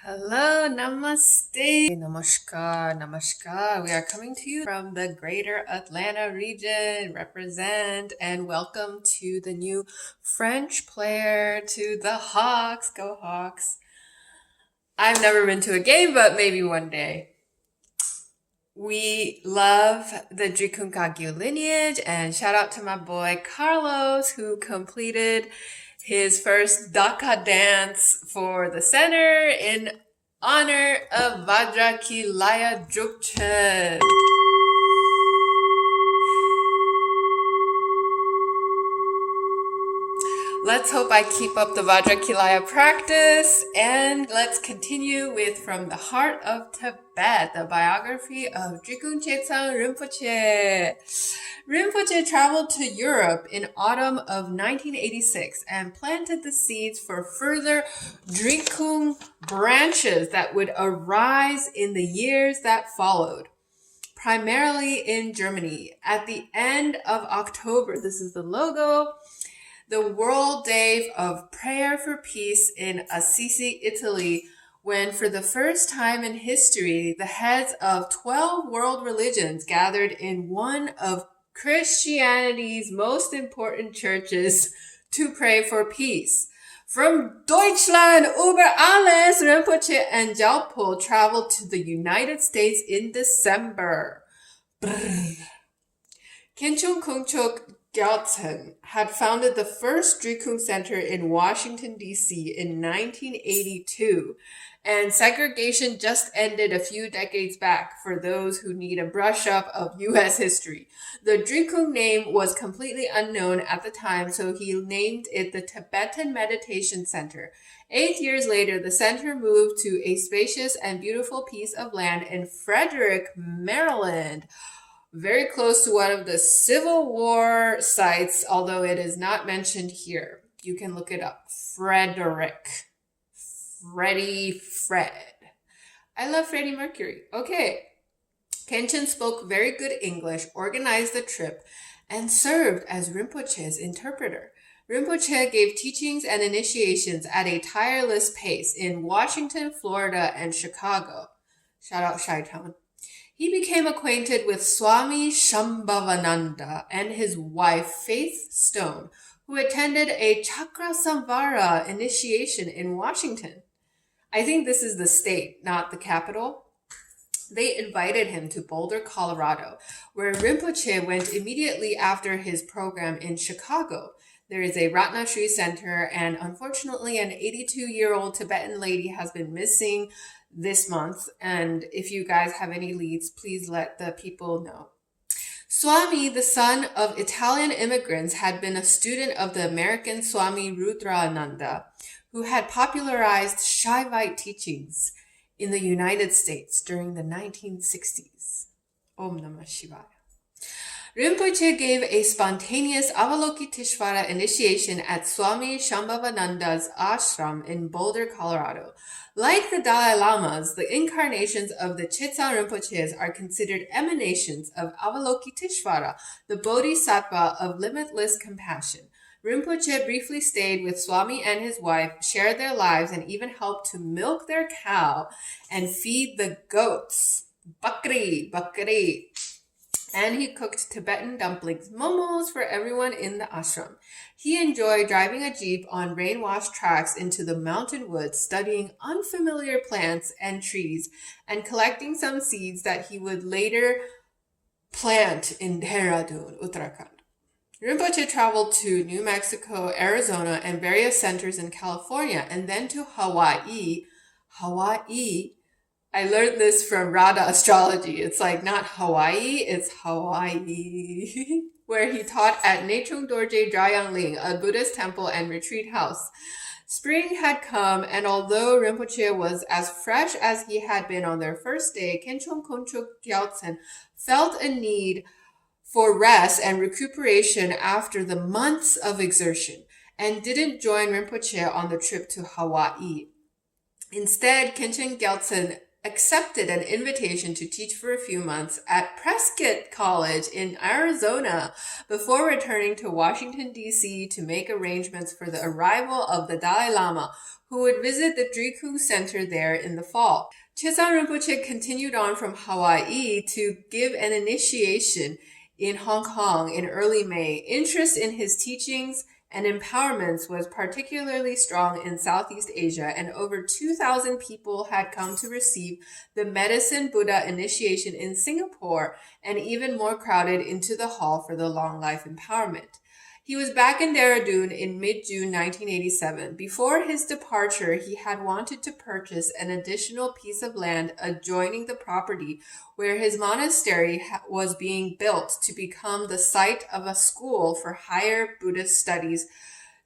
Hello, namaste, namaskar, namaskar. We are coming to you from the greater Atlanta region. Represent and welcome to the new French player, to the Hawks. Go Hawks. I've never been to a game, but maybe one day. We love the Drikung Kagyu lineage, and shout out to my boy Carlos, who completed his first Daka dance for the center in honor of Vajrayana Drukchen. Let's hope I keep up the Vajrayana practice, and let's continue with From the Heart of Tibet, the biography of Drikung Chetsang Rinpoche. Rinpoche traveled to Europe in autumn of 1986 and planted the seeds for further Drikung branches that would arise in the years that followed, primarily in Germany. At the end of October, this is the logo, the World Day of Prayer for Peace in Assisi, Italy, when for the first time in history, the heads of 12 world religions gathered in one of Christianity's most important churches to pray for peace. From Deutschland über alles, Rinpoche and Gyalpo traveled to the United States in December. Khenchen Konchog Gyaltshen had founded the first Drikung Center in Washington, D.C. in 1982, and segregation just ended a few decades back for those who need a brush up of U.S. history. The Drikung name was completely unknown at the time, so he named it the Tibetan Meditation Center. 8 years later, the center moved to a spacious and beautiful piece of land in Frederick, Maryland, very close to one of the Civil War sites, although it is not mentioned here. You can look it up. Frederick. Fred. I love Freddie Mercury. Okay. Khenchen spoke very good English, organized the trip, and served as Rinpoche's interpreter. Rinpoche gave teachings and initiations at a tireless pace in Washington, Florida, and Chicago. Shout out Chi-Town. He became acquainted with Swami Shambhavananda and his wife Faith Stone, who attended a Chakra Samvara initiation in Washington. I think this is the state, not the capital. They invited him to Boulder, Colorado, where Rinpoche went immediately after his program in Chicago. There is a Ratnasri Center, and unfortunately an 82-year-old Tibetan lady has been missing this month, and if you guys have any leads, please let the people know. Swami, the son of Italian immigrants, had been a student of the American Swami Rudrananda, who had popularized Shaivite teachings in the United States during the 1960s. Om Namah Shivaya. Rinpoche gave a spontaneous Avalokiteshvara initiation at Swami Shambhavananda's ashram in Boulder, Colorado. Like the Dalai Lamas, the incarnations of the Chetsang Rinpoches are considered emanations of Avalokiteshvara, the bodhisattva of limitless compassion. Rinpoche briefly stayed with Swami and his wife, shared their lives, and even helped to milk their cow and feed the goats. Bakri. And he cooked Tibetan dumplings, momos, for everyone in the ashram. He enjoyed driving a jeep on rain-washed tracks into the mountain woods, studying unfamiliar plants and trees, and collecting some seeds that he would later plant in Dehradun, Uttarakhand. Rinpoche traveled to New Mexico, Arizona, and various centers in California, and then to Hawaii. I learned this from Radha astrology. It's like not Hawaii, it's Hawaii, where he taught at Nechung Dorje Drayangling, a Buddhist temple and retreat house. Spring had come, and although Rinpoche was as fresh as he had been on their first day, Khenchen Konchog Gyaltshen felt a need for rest and recuperation after the months of exertion, and didn't join Rinpoche on the trip to Hawaii. Instead, Khenchen Gyaltshen accepted an invitation to teach for a few months at Prescott College in Arizona before returning to Washington, D.C. to make arrangements for the arrival of the Dalai Lama, who would visit the Drikung Center there in the fall. Chetsang Rinpoche continued on from Hawaii to give an initiation in Hong Kong in early May. Interest in his teachings and empowerments was particularly strong in Southeast Asia, and over 2,000 people had come to receive the Medicine Buddha initiation in Singapore, and even more crowded into the hall for the long life empowerment. He was back in Dehradun in mid-June 1987. Before his departure, he had wanted to purchase an additional piece of land adjoining the property where his monastery was being built to become the site of a school for higher Buddhist studies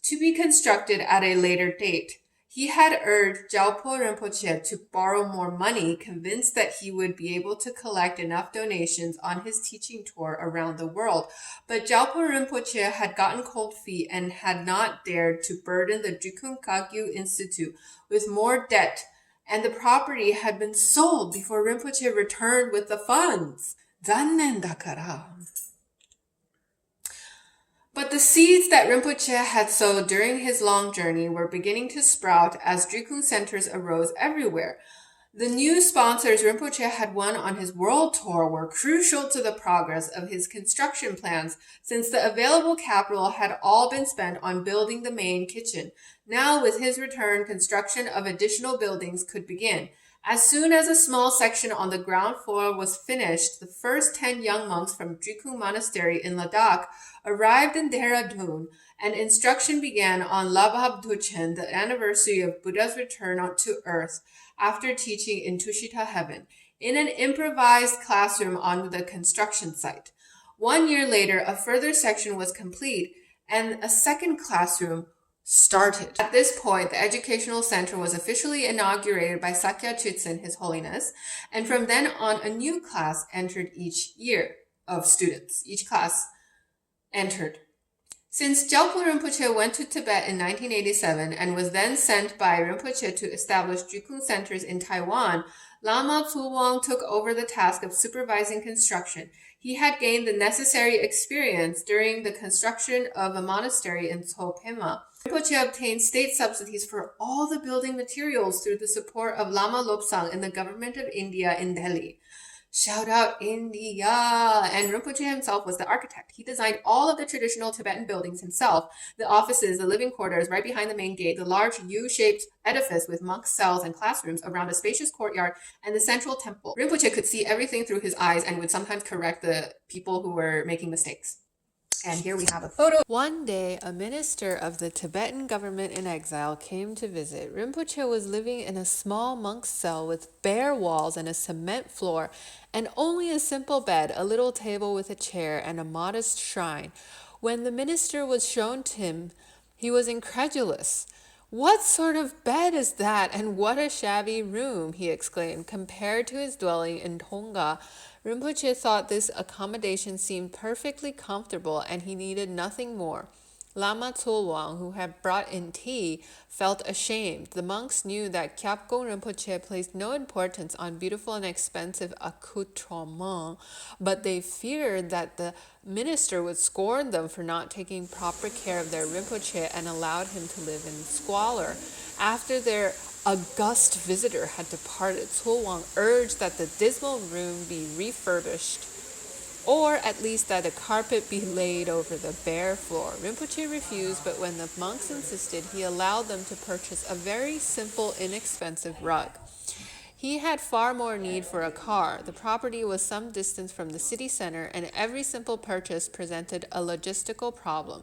to be constructed at a later date. He had urged Gyalpo Rinpoche to borrow more money, convinced that he would be able to collect enough donations on his teaching tour around the world. But Gyalpo Rinpoche had gotten cold feet and had not dared to burden the Drikung Kagyu Institute with more debt, and the property had been sold before Rinpoche returned with the funds. Zannen dakara. But the seeds that Rinpoche had sowed during his long journey were beginning to sprout as Drikung centers arose everywhere. The new sponsors Rinpoche had won on his world tour were crucial to the progress of his construction plans, since the available capital had all been spent on building the main kitchen. Now, with his return, construction of additional buildings could begin. As soon as a small section on the ground floor was finished, the first 10 young monks from Drikung Monastery in Ladakh arrived in Dehradun, and instruction began on Labhab Duchen, the anniversary of Buddha's return to earth after teaching in Tushita heaven, in an improvised classroom on the construction site. 1 year later, a further section was complete, and a second classroom started. At this point, the educational center was officially inaugurated by Sakya Chitsen, His Holiness, and from then on, a new class entered each year of students. Each class entered. Since Gyalpo Rinpoche went to Tibet in 1987 and was then sent by Rinpoche to establish Drikung centers in Taiwan, Lama Tsulwang took over the task of supervising construction. He had gained the necessary experience during the construction of a monastery in Tsopema. Rinpoche obtained state subsidies for all the building materials through the support of Lama Lobsang and the government of India in Delhi. Shout out India! And Rinpoche himself was the architect. He designed all of the traditional Tibetan buildings himself, the offices, the living quarters right behind the main gate, the large U-shaped edifice with monk cells and classrooms around a spacious courtyard, and the central temple. Rinpoche could see everything through his eyes and would sometimes correct the people who were making mistakes. And here we have a photo. One day, a minister of the Tibetan government in exile came to visit. Rinpoche was living in a small monk's cell with bare walls and a cement floor, and only a simple bed, a little table with a chair, and a modest shrine. When the minister was shown to him, he was incredulous. "What sort of bed is that, and what a shabby room!" he exclaimed. Compared to his dwelling in Tonga, Rinpoche thought this accommodation seemed perfectly comfortable, and he needed nothing more. Lama Tsulwang, who had brought in tea, felt ashamed. The monks knew that Kyabgon Rinpoche placed no importance on beautiful and expensive accoutrements, but they feared that the minister would scorn them for not taking proper care of their Rinpoche and allowed him to live in squalor. After their august visitor had departed, Tsulwang urged that the dismal room be refurbished, or at least that a carpet be laid over the bare floor. Rinpoche refused, but when the monks insisted, he allowed them to purchase a very simple, inexpensive rug. He had far more need for a car. The property was some distance from the city center, and every simple purchase presented a logistical problem.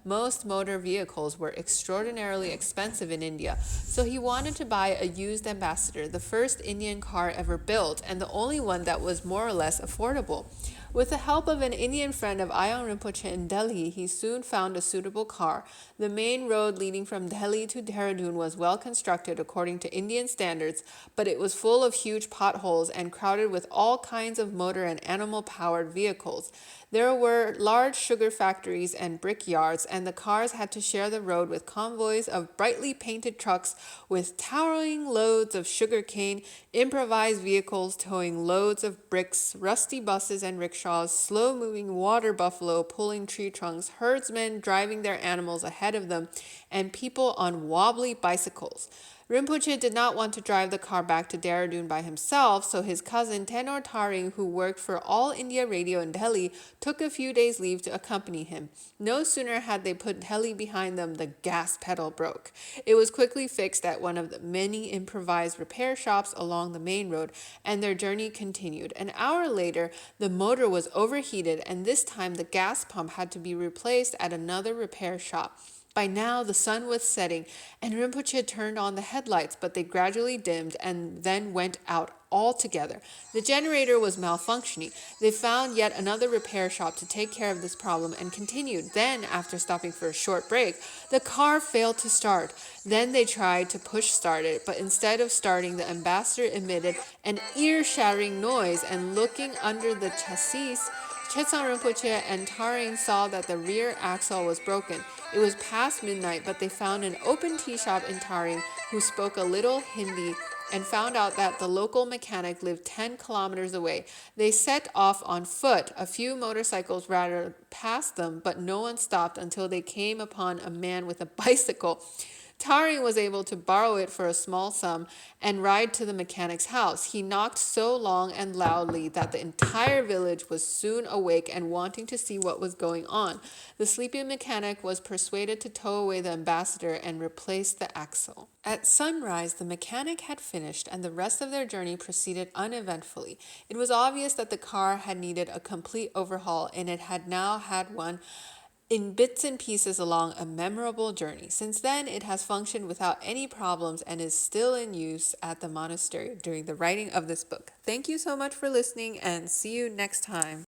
Most motor vehicles were extraordinarily expensive in India, so he wanted to buy a used Ambassador, the first Indian car ever built, and the only one that was more or less affordable. With the help of an Indian friend of Ayang Rinpoche in Delhi, he soon found a suitable car. The main road leading from Delhi to Dehradun was well constructed according to Indian standards, but it was full of huge potholes and crowded with all kinds of motor and animal-powered vehicles. There were large sugar factories and brick yards, and the cars had to share the road with convoys of brightly painted trucks with towering loads of sugar cane, improvised vehicles towing loads of bricks, rusty buses and rickshaws, slow-moving water buffalo pulling tree trunks, herdsmen driving their animals ahead of them, and people on wobbly bicycles. Rinpoche did not want to drive the car back to Dehradun by himself, so his cousin Tenor Taring, who worked for All India Radio in Delhi, took a few days' leave to accompany him. No sooner had they put Delhi behind them, the gas pedal broke. It was quickly fixed at one of the many improvised repair shops along the main road, and their journey continued. An hour later, the motor was overheated, and this time the gas pump had to be replaced at another repair shop. By now, the sun was setting, and Rinpoche turned on the headlights, but they gradually dimmed and then went out altogether. The generator was malfunctioning. They found yet another repair shop to take care of this problem and continued. Then, after stopping for a short break, the car failed to start. Then they tried to push start it, but instead of starting, the ambassador emitted an ear-shattering noise, and looking under the chassis, Chetsang Rinpoche and Taring saw that the rear axle was broken. It was past midnight, but they found an open tea shop in Taring who spoke a little Hindi and found out that the local mechanic lived 10 kilometers away. They set off on foot. A few motorcycles rattled past them, but no one stopped until they came upon a man with a bicycle. Taring was able to borrow it for a small sum and ride to the mechanic's house. He knocked so long and loudly that the entire village was soon awake and wanting to see what was going on. The sleepy mechanic was persuaded to tow away the ambassador and replace the axle. At sunrise, the mechanic had finished, and the rest of their journey proceeded uneventfully. It was obvious that the car had needed a complete overhaul, and it had now had one in bits and pieces along a memorable journey. Since then, it has functioned without any problems and is still in use at the monastery during the writing of this book. Thank you so much for listening, and see you next time.